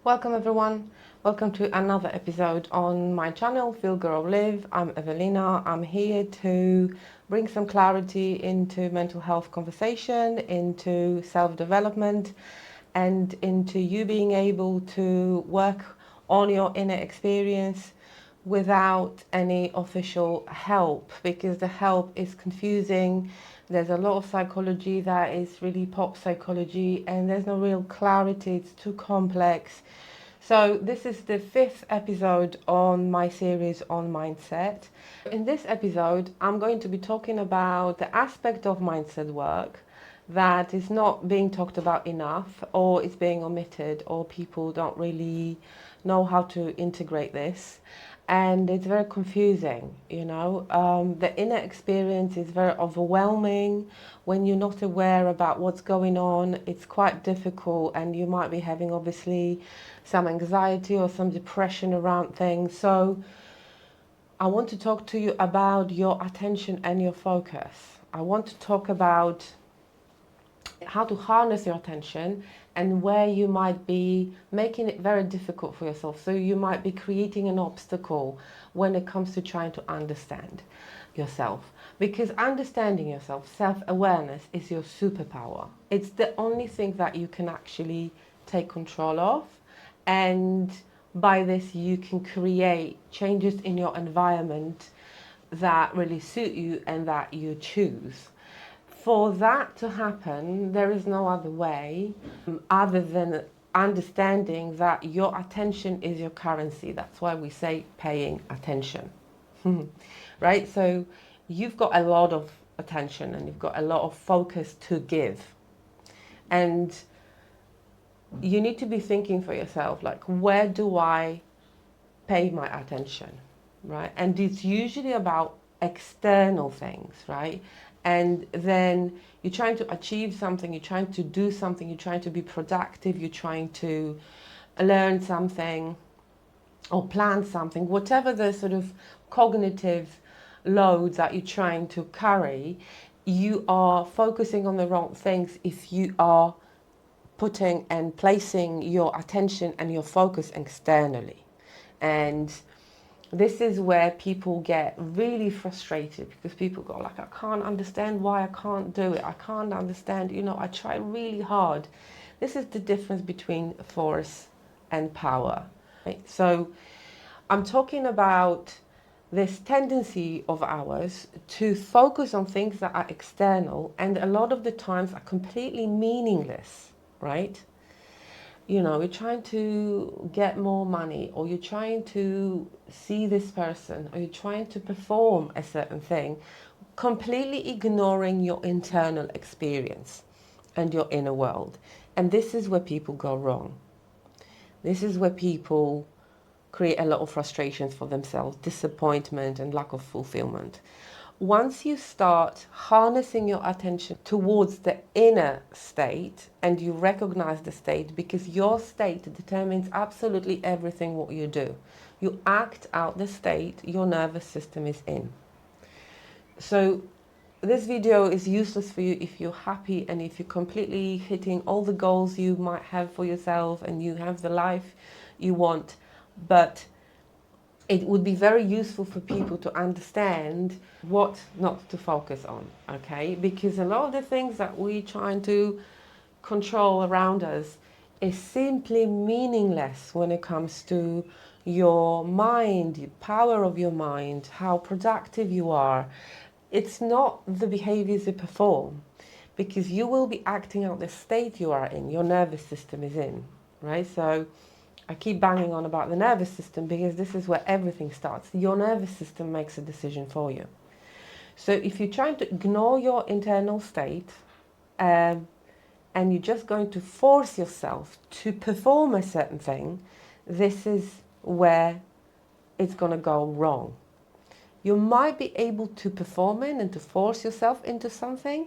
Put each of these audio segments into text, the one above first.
Welcome everyone. Welcome to another episode on my channel, Feel Grow Live. I'm Evelina. I'm here to bring some clarity into mental health conversation, into self-development, and into you being able to work on your inner experience without any official help, because the help is confusing. There's a lot of psychology that is really pop psychology and there's no real clarity. It's too complex. So this is the fifth episode on my series on mindset. In this episode, I'm going to be talking about the aspect of mindset work that is not being talked about enough, or it's being omitted, or people don't really know how to integrate this. And it's very confusing, the inner experience is very overwhelming. When you're not aware about what's going on, it's quite difficult, and you might be having obviously some anxiety or some depression around things. So I want to talk to you about your attention and your focus. I want to talk about how to harness your attention and where you might be making it very difficult for yourself. So you might be creating an obstacle when it comes to trying to understand yourself. Because understanding yourself, self-awareness, is your superpower. It's the only thing that you can actually take control of. And by this, you can create changes in your environment that really suit you and that you choose. For that to happen, there is no other way other than understanding that your attention is your currency. That's why we say paying attention, right? So you've got a lot of attention and you've got a lot of focus to give. And you need to be thinking for yourself, like, where do I pay my attention, right? And it's usually about external things, right? And then you're trying to achieve something, you're trying to do something, you're trying to be productive, you're trying to learn something or plan something, whatever the sort of cognitive load that you're trying to carry, you are focusing on the wrong things if you are putting and placing your attention and your focus externally. And this is where people get really frustrated, because people go like, I can't understand why I can't do it. I can't understand, I try really hard. This is the difference between force and power. Right? So I'm talking about this tendency of ours to focus on things that are external and a lot of the times are completely meaningless, right? You're trying to get more money, or you're trying to see this person, or you're trying to perform a certain thing, completely ignoring your internal experience and your inner world. And this is where people go wrong. This is where people create a lot of frustrations for themselves, disappointment and lack of fulfillment. Once you start harnessing your attention towards the inner state and you recognize the state, because your state determines absolutely everything what you do. You act out the state your nervous system is in. So this video is useless for you if you're happy and if you're completely hitting all the goals you might have for yourself and you have the life you want. But it would be very useful for people to understand what not to focus on, okay? Because a lot of the things that we're trying to control around us is simply meaningless when it comes to your mind, the power of your mind, how productive you are. It's not the behaviors you perform, because you will be acting out the state you are in, your nervous system is in, right? So I keep banging on about the nervous system because this is where everything starts. Your nervous system makes a decision for you. So if you're trying to ignore your internal state and you're just going to force yourself to perform a certain thing, this is where it's going to go wrong. You might be able to perform it and to force yourself into something,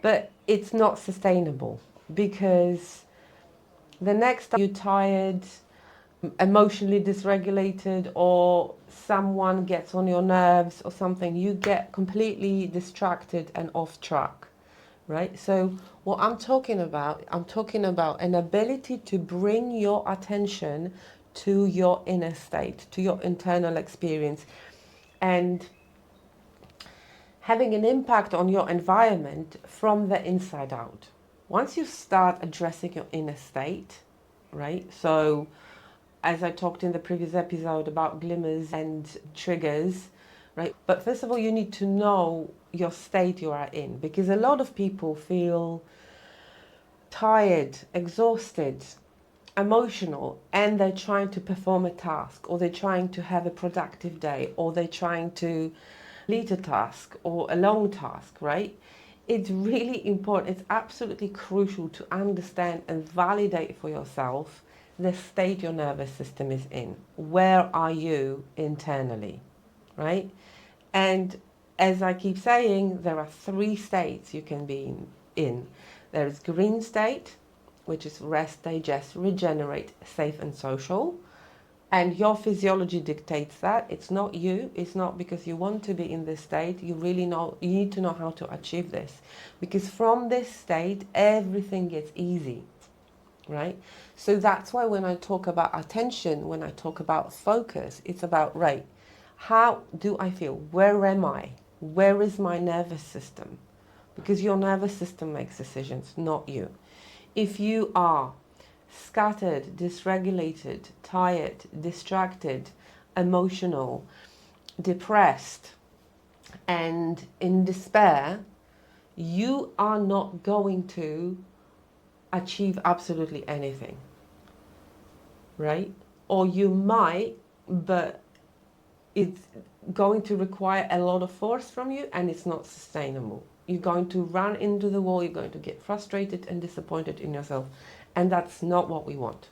but it's not sustainable, because the next time you're tired, emotionally dysregulated, or someone gets on your nerves or something, you get completely distracted and off track, right? So what I'm talking about an ability to bring your attention to your inner state, to your internal experience, and having an impact on your environment from the inside out. Once you start addressing your inner state, right? So, as I talked in the previous episode about glimmers and triggers, right? But first of all, you need to know your state you are in, because a lot of people feel tired, exhausted, emotional, and they're trying to perform a task, or they're trying to have a productive day, or they're trying to lead a task or a long task, right? It's really important, it's absolutely crucial to understand and validate for yourself the state your nervous system is in. Where are you internally, right? And as I keep saying, there are three states you can be in. There is green state, which is rest, digest, regenerate, safe and social. And your physiology dictates that. It's not you. It's not because you want to be in this state. You really know, you need to know how to achieve this. Because from this state, everything gets easy, right? So that's why when I talk about attention, when I talk about focus, it's about, right, how do I feel? Where am I? Where is my nervous system? Because your nervous system makes decisions, not you. If you are scattered, dysregulated, tired, distracted, emotional, depressed, and in despair, you are not going to achieve absolutely anything, right? Or you might, but it's going to require a lot of force from you and it's not sustainable. You're going to run into the wall, you're going to get frustrated and disappointed in yourself, and that's not what we want.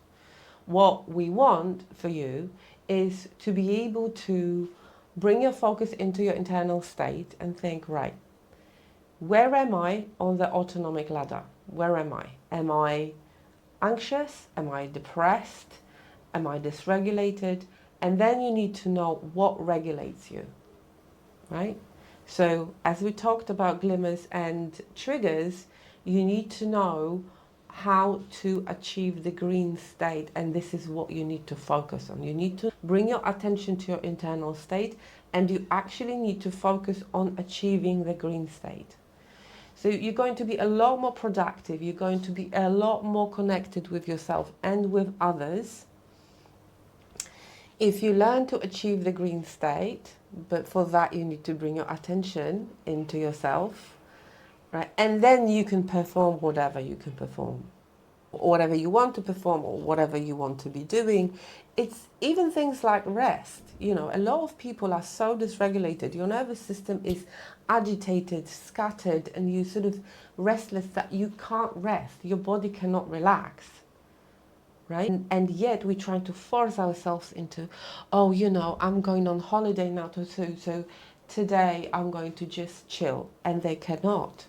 What we want for you is to be able to bring your focus into your internal state and think, right, where am I on the autonomic ladder? Where am I? Am I anxious? Am I depressed? Am I dysregulated? And then you need to know what regulates you, right? So as we talked about glimmers and triggers, you need to know how to achieve the green state, and this is what you need to focus on. You need to bring your attention to your internal state, and you actually need to focus on achieving the green state. So you're going to be a lot more productive, you're going to be a lot more connected with yourself and with others if you learn to achieve the green state. But for that you need to bring your attention into yourself, right? And then you can perform whatever you can perform, or whatever you want to perform, or whatever you want to be doing. It's even things like rest. You know, a lot of people are so dysregulated. Your nervous system is agitated, scattered, and you sort of restless that you can't rest. Your body cannot relax, right? And yet we're trying to force ourselves into, oh, you know, I'm going on holiday now, so today I'm going to just chill. And they cannot,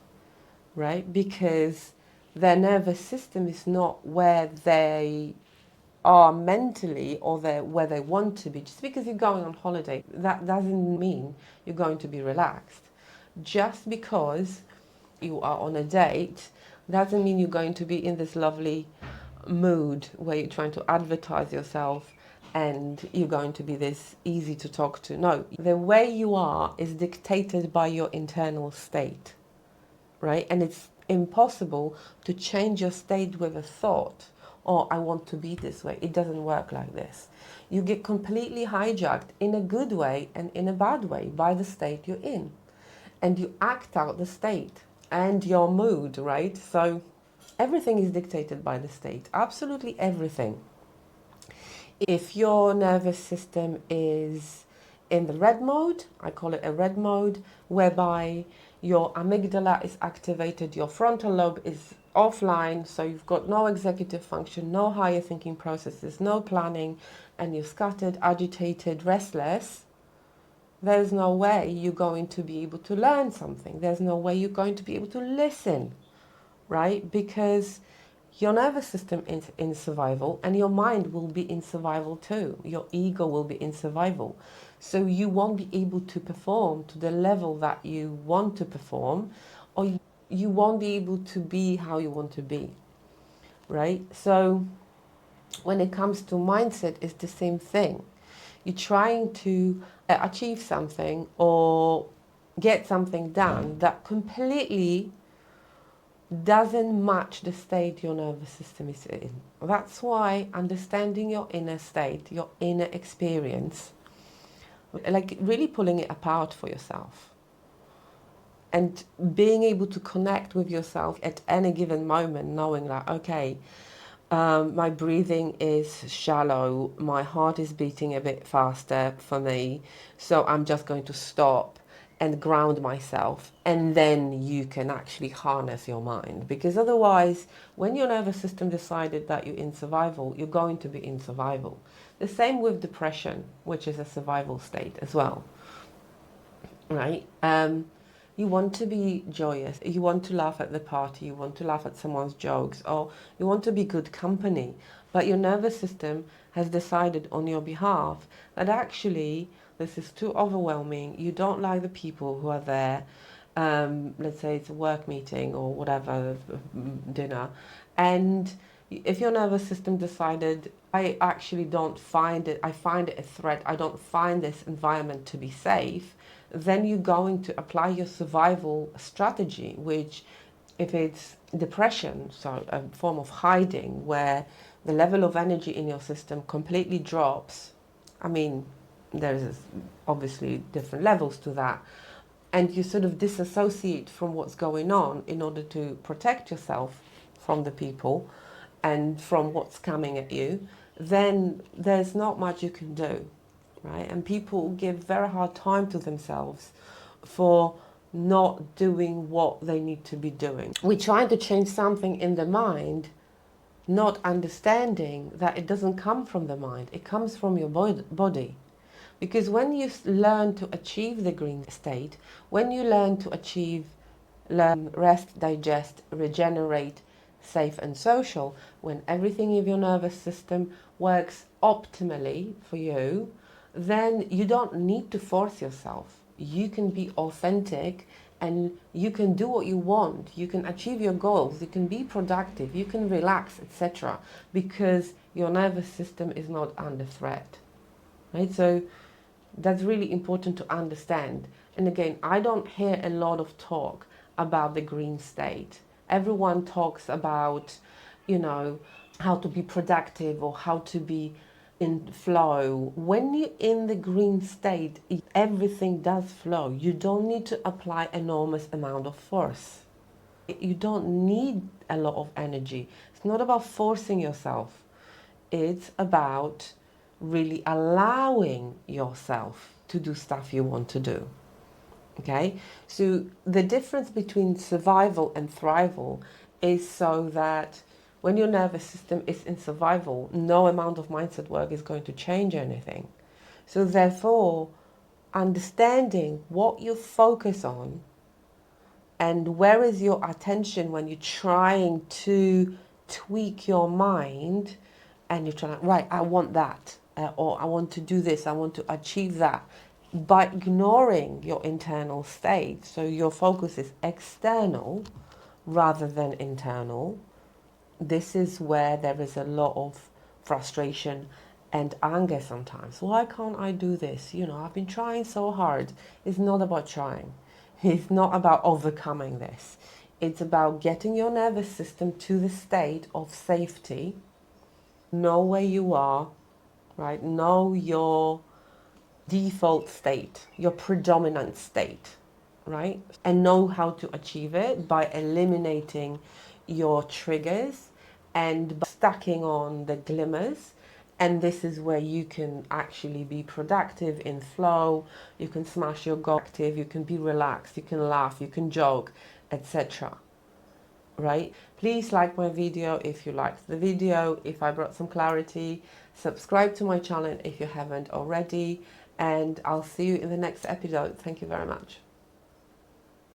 right? Because their nervous system is not where they are mentally, or where they want to be. Just because you're going on holiday, that doesn't mean you're going to be relaxed. Just because you are on a date doesn't mean you're going to be in this lovely mood where you're trying to advertise yourself and you're going to be this easy to talk to. No, the way you are is dictated by your internal state, right? And it's impossible to change your state with a thought, or I want to be this way. It doesn't work like this. You get completely hijacked in a good way and in a bad way by the state you're in. And you act out the state and your mood, right? So everything is dictated by the state, absolutely everything. If your nervous system is in the red mode, I call it a red mode, whereby your amygdala is activated, your frontal lobe is offline, so you've got no executive function, no higher thinking processes, no planning, and you're scattered, agitated, restless, there's no way you're going to be able to learn something. There's no way you're going to be able to listen, right? Because your nervous system is in survival and your mind will be in survival too. Your ego will be in survival. So you won't be able to perform to the level that you want to perform, or you won't be able to be how you want to be, right? So when it comes to mindset, it's the same thing. You're trying to achieve something or get something done that completely doesn't match the state your nervous system is in. That's why understanding your inner state, your inner experience, like really pulling it apart for yourself and being able to connect with yourself at any given moment, knowing that, okay, my breathing is shallow, my heart is beating a bit faster for me, so I'm just going to stop and ground myself, and then you can actually harness your mind. Because otherwise, when your nervous system decided that you're in survival, you're going to be in survival. The same with depression, which is a survival state as well, right? You want to be joyous, you want to laugh at the party, you want to laugh at someone's jokes, or you want to be good company, but your nervous system has decided on your behalf that actually this is too overwhelming, you don't like the people who are there, let's say it's a work meeting or whatever, dinner, and if your nervous system decided, I actually don't find it, I find it a threat, I don't find this environment to be safe, then you're going to apply your survival strategy, which if it's depression, so a form of hiding where the level of energy in your system completely drops. I mean, there's obviously different levels to that. And you sort of disassociate from what's going on in order to protect yourself from the people and from what's coming at you, then there's not much you can do, right? And people give very hard time to themselves for not doing what they need to be doing. We're trying to change something in the mind, not understanding that it doesn't come from the mind, it comes from your body. Because when you learn to achieve the green state, when you learn to learn, rest, digest, regenerate, safe and social, when everything in your nervous system works optimally for you, then you don't need to force yourself. You can be authentic and you can do what you want. You can achieve your goals. You can be productive. You can relax, etc. Because your nervous system is not under threat, right? So that's really important to understand. And again, I don't hear a lot of talk about the green state. Everyone talks about, you know, how to be productive or how to be in flow. When you're in the green state, everything does flow. You don't need to apply enormous amount of force. You don't need a lot of energy. It's not about forcing yourself. It's about really allowing yourself to do stuff you want to do. Okay? So the difference between survival and thrival is so that when your nervous system is in survival, no amount of mindset work is going to change anything. So therefore, understanding what you focus on and where is your attention when you're trying to tweak your mind and you're trying to, right, I want that, or I want to do this, I want to achieve that, by ignoring your internal state. So your focus is external rather than internal. This is where there is a lot of frustration and anger sometimes. Why can't I do this? You know, I've been trying so hard. It's not about trying. It's not about overcoming this. It's about getting your nervous system to the state of safety. Know where you are, right? Know your default state, your predominant state, right? And know how to achieve it by eliminating your triggers and by stacking on the glimmers. And this is where you can actually be productive in flow, you can smash your goal, active, you can be relaxed, you can laugh, you can joke, etc. Right? Please like my video if you liked the video, if I brought some clarity. Subscribe to my channel if you haven't already, and I'll see you in the next episode. Thank you very much.